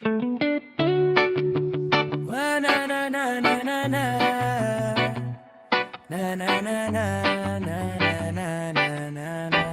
Na na na na na na na na na na na na na na na.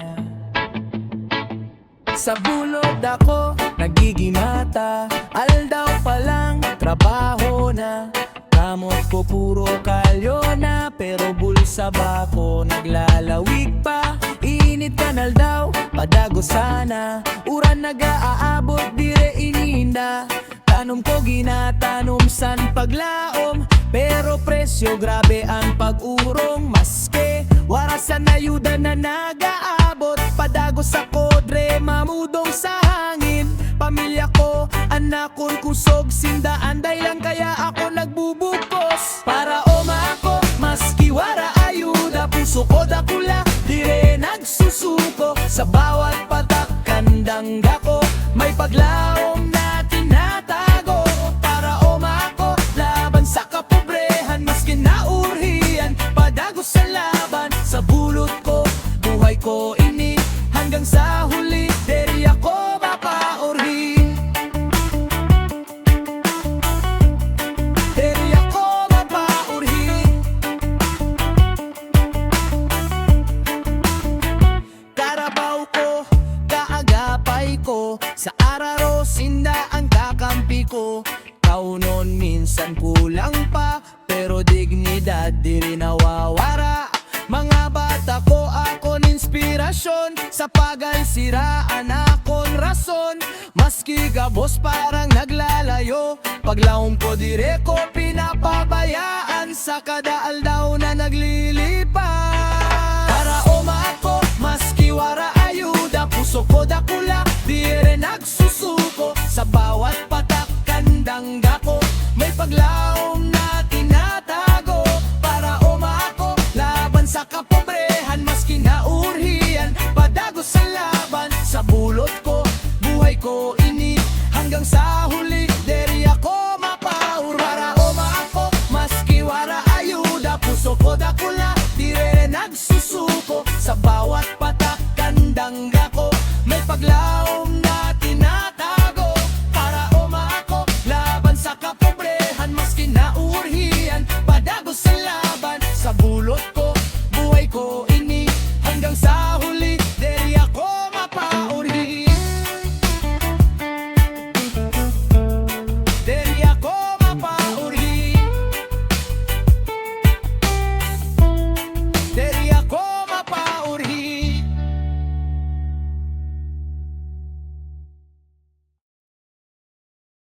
Sa bulod ako nagiginata, aldaw pa lang trabaho na. Kamot ko puro kalyo na, pero bulsa ba ko naglalawig pa. Init kanal daw, padago sana, uran nag-aabot dire ininda. Tanom ko ginatanom san paglaom, pero presyo grabe ang pag-urong. Maske warasan na yuda na nag-aabot, padago sa kodre mamudong sa hangin. Pamilya ko, anak ko'y kusog, sindaan lang kaya ako nagbubukos. Para oma ako, maski wara ayuda, puso ko dakula, dire nagsusuko. Sa bawat patak kandangga ko, may paglaom na tinatago. Para oma ako, laban sa kapobrehan, maski naurhian, padago sa laban. Sa bulot ko, buhay ko ini, hanggang sa huli, deri ako mapaurhi. Deri ako mapaurhi. Karabaw ko, kaagapay ko, sa araro sinda ang kakampi ko. Kaunon minsan kulang pa, pero dignidad di rin nawawara. Mga bata ko akon inspirasyon, sa pagalsiraan akon rason. Maski gabos parang naglalayo, paglaom ko dire ko pinapabayaan. Sa kadaal daw na naglilipas. Para oma ako, maski wara ayuda, puso ko dakula, dire nagsusuko. Sa bawat patak kandangga ko, may paglaom na tinatago. Para oma ako, laban sa kapobrehan, maski naurhian, padago sa laban. Sa bulot ko, buhay ko ini, hanggang sa huli,